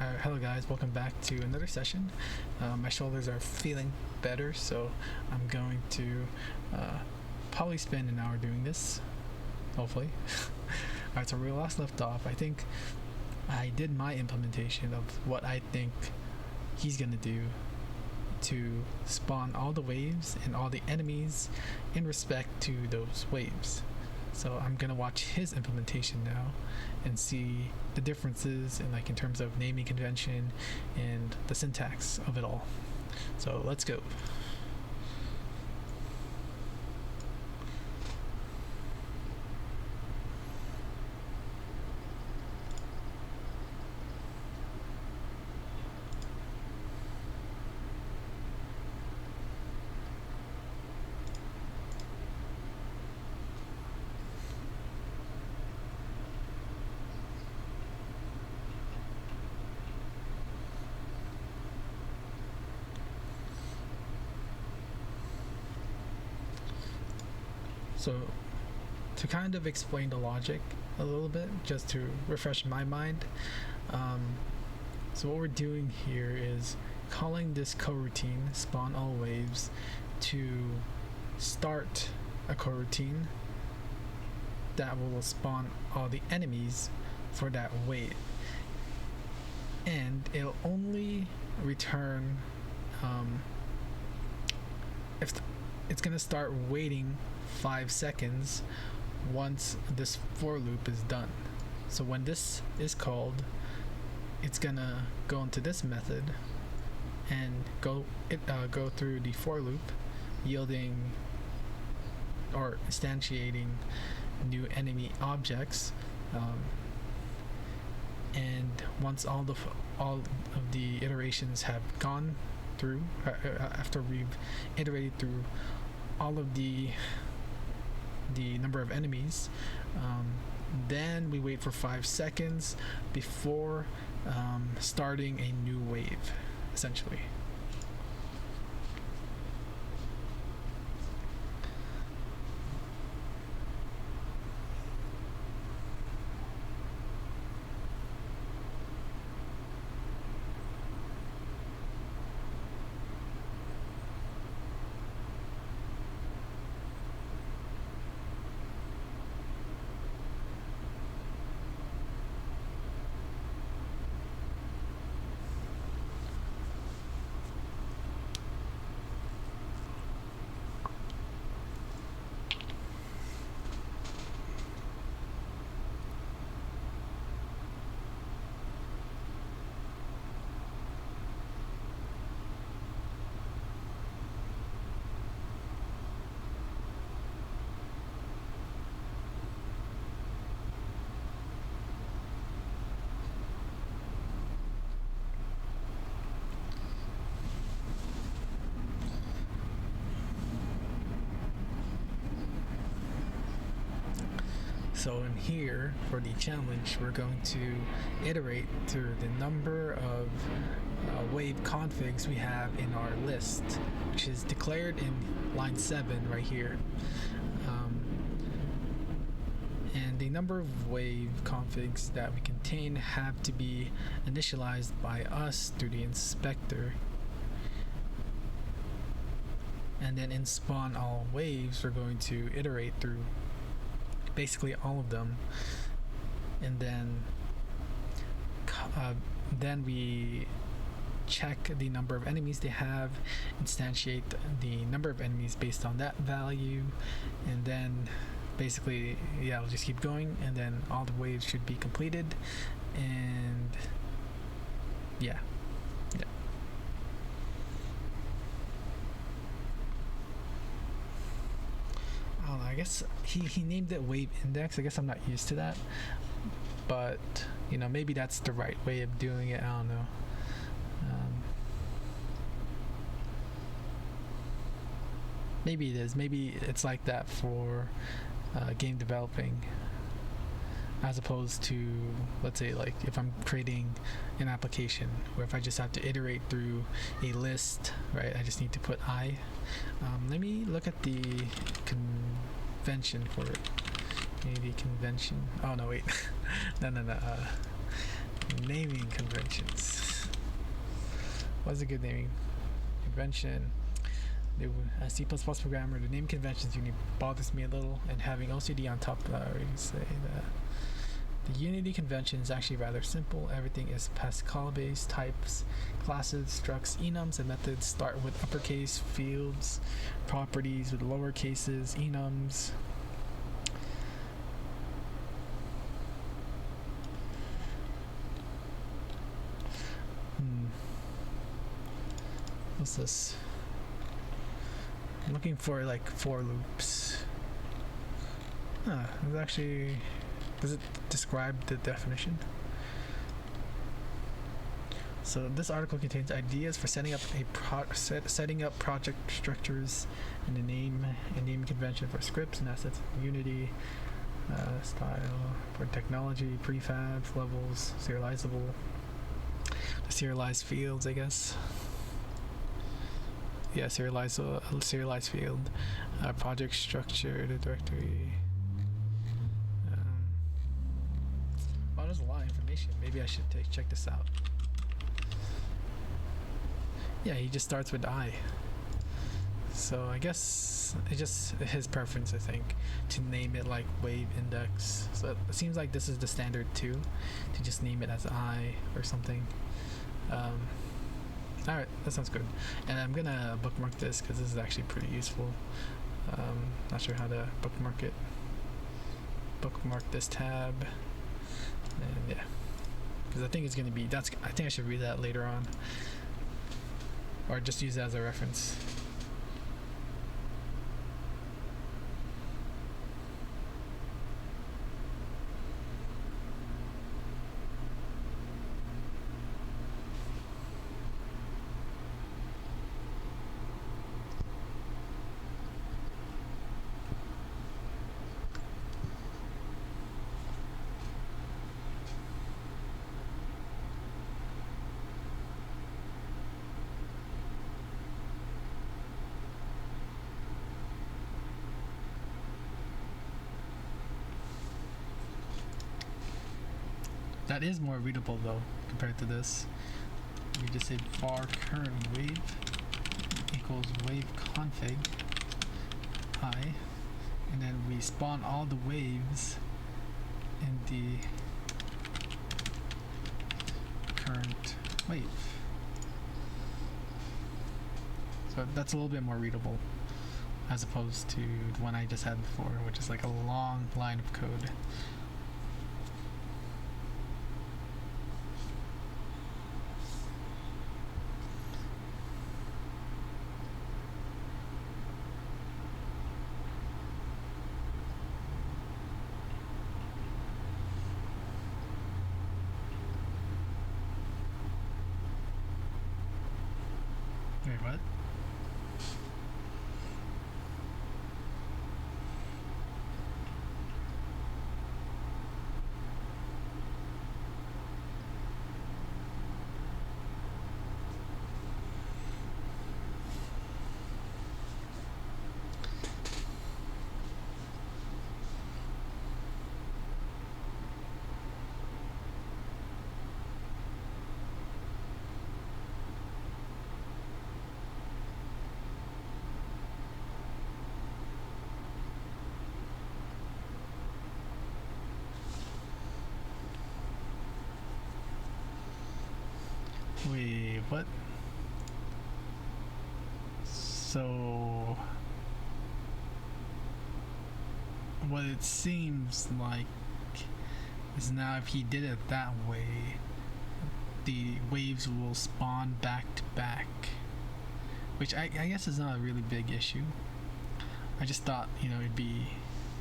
Hello guys, welcome back to another session. My shoulders are feeling better, so I'm going to probably spend an hour doing this, hopefully. Alright, so we last left off, I think I did my implementation of what I think he's gonna do to spawn all the waves and all the enemies in respect to those waves. So I'm gonna watch his implementation now and see the differences in terms of naming convention and the syntax of it all. So let's go. So to kind of explain the logic a little bit, just to refresh my mind, so what we're doing here is calling this coroutine spawn all waves to start a coroutine that will spawn all the enemies for that wave, and it'll only return if it's gonna start waiting 5 seconds once this for loop is done. So when this is called, it's gonna go into this method and go through the for loop, yielding or instantiating new enemy objects, and once all of the iterations have gone through, after we've iterated through all of the number of enemies, then we wait for 5 seconds before starting a new wave, essentially. So in here, for the challenge, we're going to iterate through the number of wave configs we have in our list, which is declared in line 7 right here. And the number of wave configs that we contain have to be initialized by us through the inspector. And then in spawn all waves, we're going to iterate through basically all of them, and then we check the number of enemies they have, instantiate the number of enemies based on that value, and then basically, yeah, we'll just keep going, and then all the waves should be completed, and yeah. I guess he named it wave index. I guess I'm not used to that, but maybe that's the right way of doing it. I don't know. Maybe it is. Maybe it's like that for game developing, as opposed to, let's say, like if I'm creating an application where if I just have to iterate through a list, right? I just need to put I. Let me look at the convention for it. Maybe convention. Oh no, wait. No. Naming conventions. What's a good naming convention? As C++ programmer, the naming conventions unit bothers me a little, and having OCD on top of that, I already say that. The Unity convention is actually rather simple. Everything is Pascal-based. Types, classes, structs, enums, and methods start with uppercase, fields, properties with lower cases, enums. What's this? I'm looking for like for loops. It's actually, does it describe the definition? So this article contains ideas for setting up setting up project structures and a name convention for scripts and assets in Unity, style for technology, prefabs, levels, serializable, the serialized fields, I guess. Yeah, serialized field, project structure, the directory. Wow, there's a lot of information. Maybe I should check this out. Yeah, he just starts with I. So I guess it's just his preference, I think, to name it like wave index. So it seems like this is the standard too, to just name it as I or something. Alright, that sounds good. And I'm gonna bookmark this because this is actually pretty useful. Not sure how to bookmark it. Bookmark this tab. And yeah. Because I think it's gonna be, I think I should read that later on. Or just use it as a reference. That is more readable though compared to this. We just say var current wave equals waveconfig I, and then we spawn all the waves in the current wave. So that's a little bit more readable as opposed to the one I just had before, which is like a long line of code. Wait, what? Wait, what? So what it seems like is now if he did it that way, the waves will spawn back to back, which I guess is not a really big issue. I just thought, you know, it'd be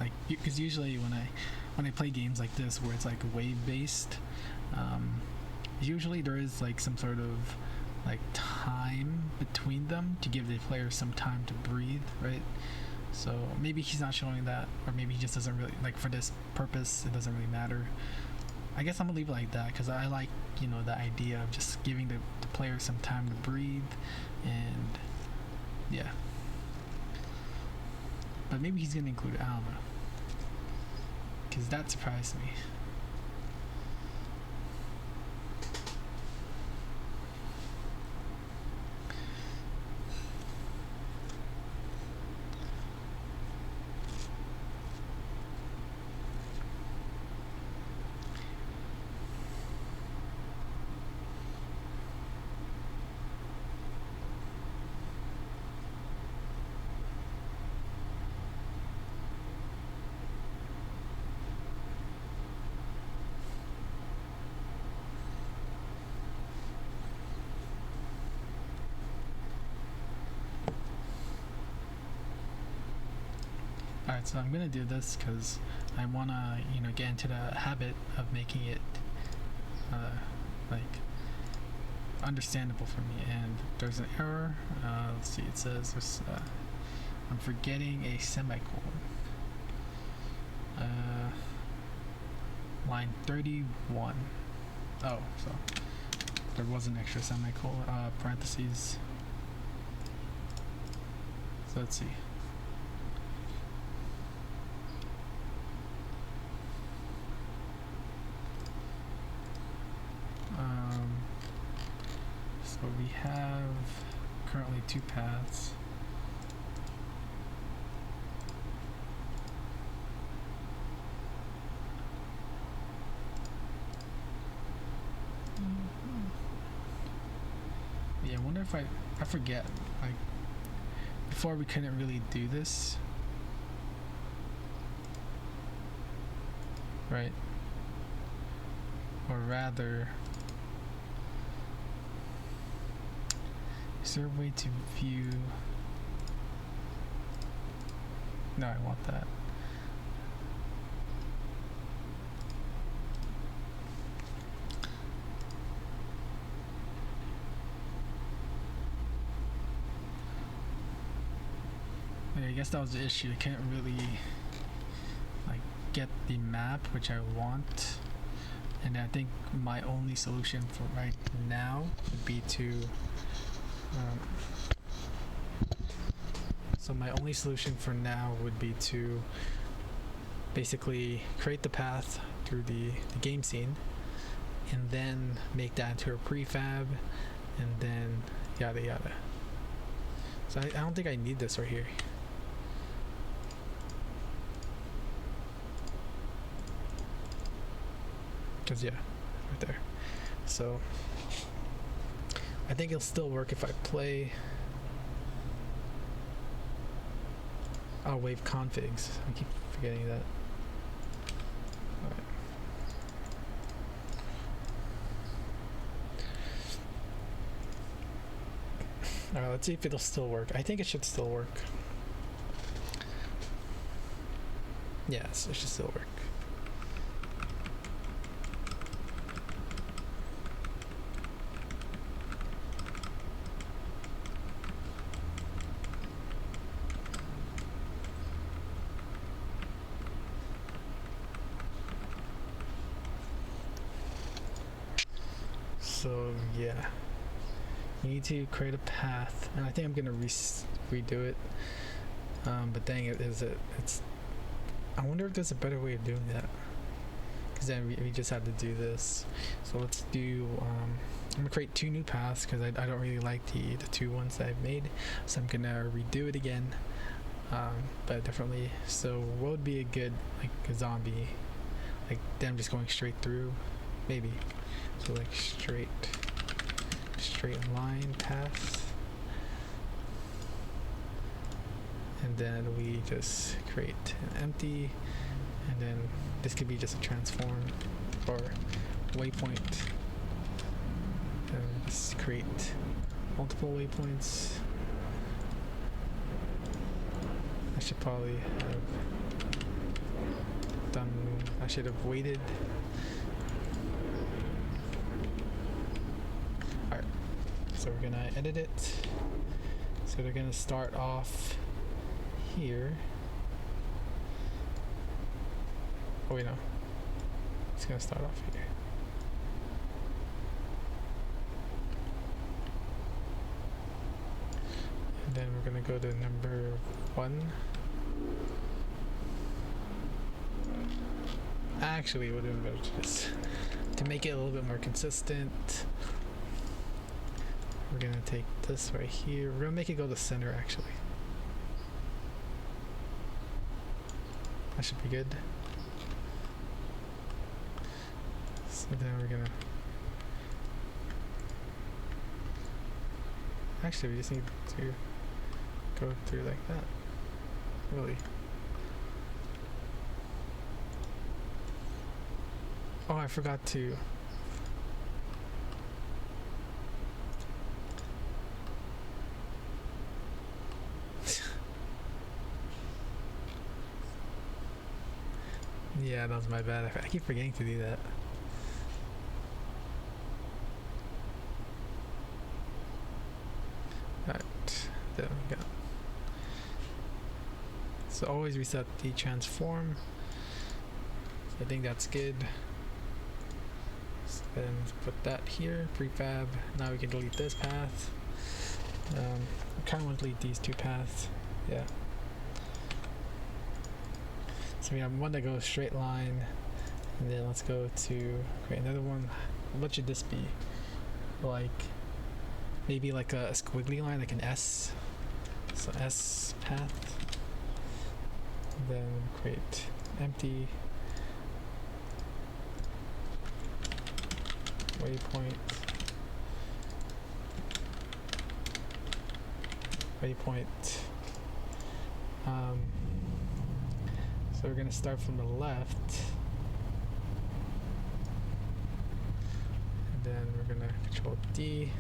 like, because usually when I play games like this where it's like wave based, usually there is like some sort of like time between them to give the player some time to breathe, right? So maybe he's not showing that, or maybe he just doesn't really, like for this purpose it doesn't really matter. I guess I'm gonna leave it like that because I like, you know, the idea of just giving the player some time to breathe, and yeah. But maybe he's gonna include it, I don't know, because that surprised me. Alright, so I'm gonna do this because I wanna, get into the habit of making it like understandable for me. And there's an error. Let's see. It says there's, I'm forgetting a semicolon. Line 31. Oh, so there was an extra semicolon, parentheses. So let's see. So we have currently 2 paths. Yeah, I wonder if I forget, like, before we couldn't really do this, right? Or rather, is there a way to view? No, I want that. Yeah, I guess that was the issue. I can't really like get the map which I want, and I think my only solution for right now would be to so my only solution for now would be to basically create the path through the game scene and then make that into a prefab and then yada yada. So I don't think I need this right here. Because yeah, right there. So I think it'll still work if I play wave configs. I keep forgetting that. Alright, let's see if it'll still work. I think it should still work. Yes, it should still work. So yeah, you need to create a path, and I think I'm gonna redo it. But dang it, it's. I wonder if there's a better way of doing that. Because then we just had to do this. So let's do. I'm gonna create 2 new paths because I don't really like the 2 ones that I've made. So I'm gonna redo it again, but differently. So what would be a good like a zombie, like them just going straight through, maybe. So like straight line path, and then we just create an empty, and then this could be just a transform or waypoint, and just create multiple waypoints. I should probably have done, I should have waited. So we're gonna edit it. So they're gonna start off here. Oh wait, no. It's gonna start off here. And then we're gonna go to number 1. Actually, it would have been better to make it a little bit more consistent. We're gonna take this right here. We're gonna make it go to center actually. That should be good. So then we're gonna. Actually, we just need to go through like that. Really. Oh, I forgot to. Yeah, that was my bad. I keep forgetting to do that. Alright, there we go. So always reset the transform. So I think that's good. So then put that here, prefab. Now we can delete this path. I kind of want to delete these two paths. Yeah. So we have one that goes straight line, and then let's go to create another one. What should this be? Like maybe like a squiggly line, like an S. So S path. And then create empty waypoint. So we're gonna start from the left, and then we're gonna control D.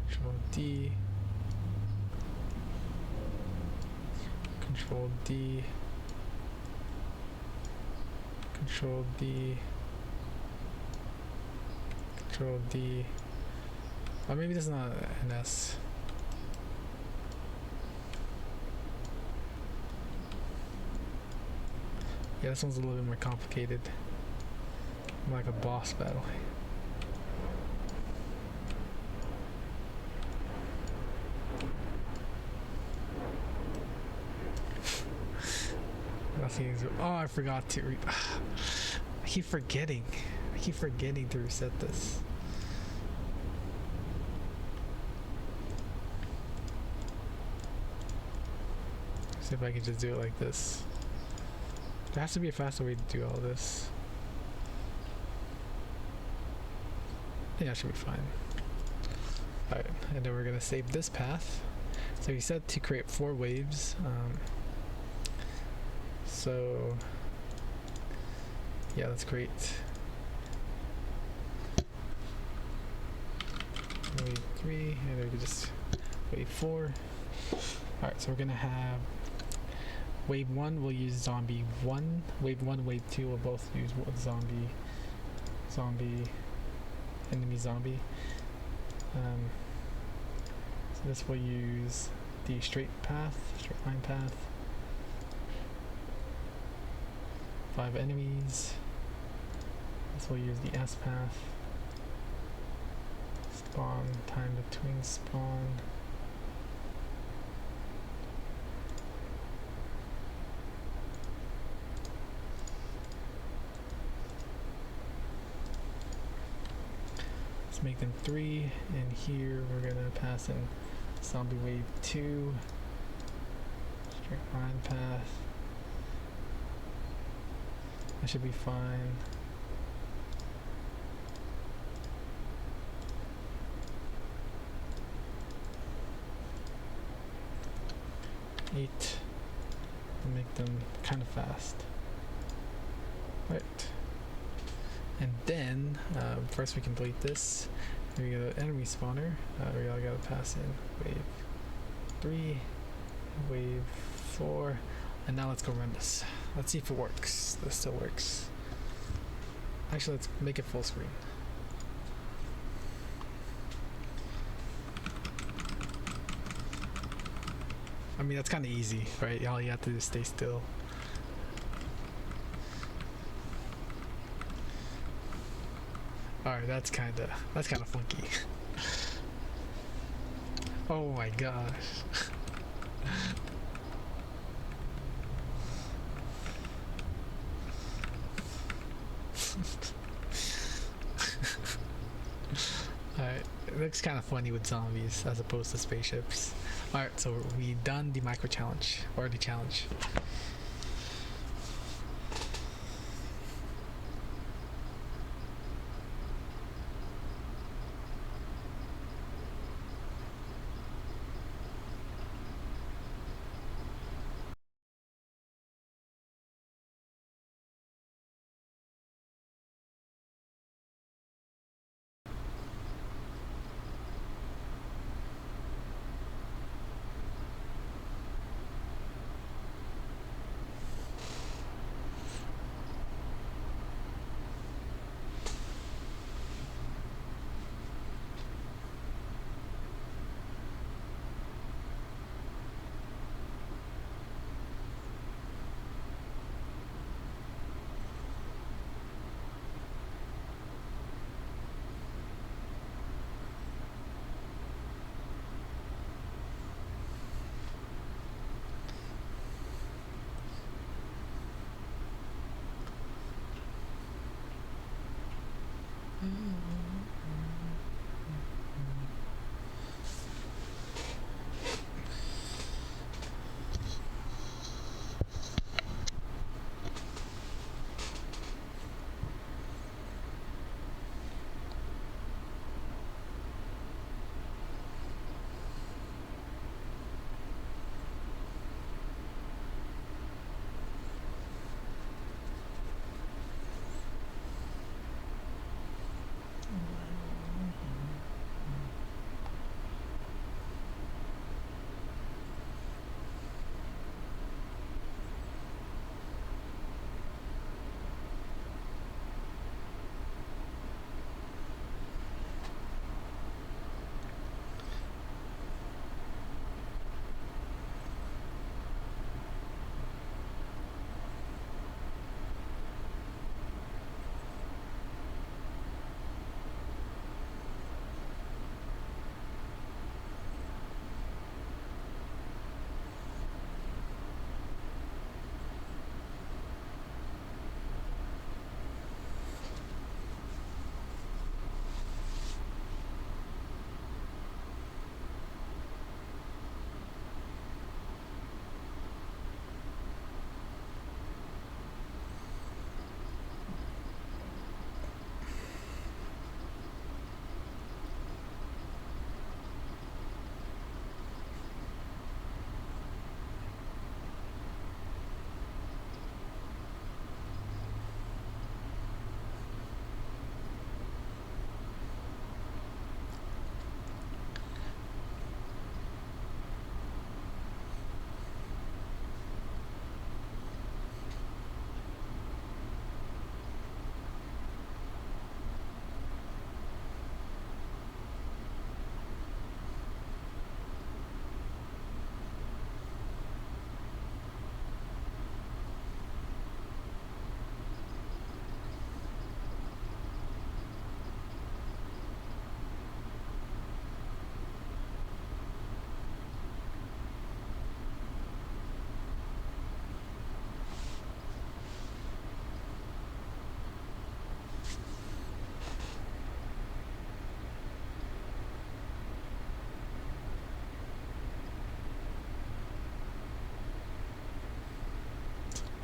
Control D. Control D. Control D. Control D. Oh, maybe this is not an S. Yeah, this one's a little bit more complicated. More like a boss battle. Oh, I forgot to I keep forgetting. I keep forgetting to reset this. See if I can just do it like this. There has to be a faster way to do all this. I think that should be fine. Alright, and then we're gonna save this path. So we said to create 4 waves. So yeah, let's create wave 3, and then we can just wave 4. Alright, so we're gonna have wave 1 will use zombie 1, wave 1, wave 2 will both use zombie, enemy zombie. So this will use the straight line path. 5 enemies. This will use the S path. Spawn, time between spawn. Let's make them 3, and here we're gonna pass in zombie wave 2, straight line path. That should be fine. Eight. And make them kind of fast. Right. And then first we can delete this. We get an enemy spawner. We all gotta pass in wave 3, wave 4, and now let's go run this. Let's see if it works. This still works. Actually, let's make it full screen. I mean, that's kind of easy, right? All you have to do is stay still. Alright, that's kind of funky. Oh my gosh. Alright, it looks kind of funny with zombies as opposed to spaceships. Alright, so we done the micro challenge, or the challenge.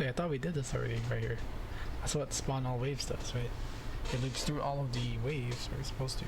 Wait, I thought we did this already right here. That's what spawn all waves does, right? It loops through all of the waves we're supposed to.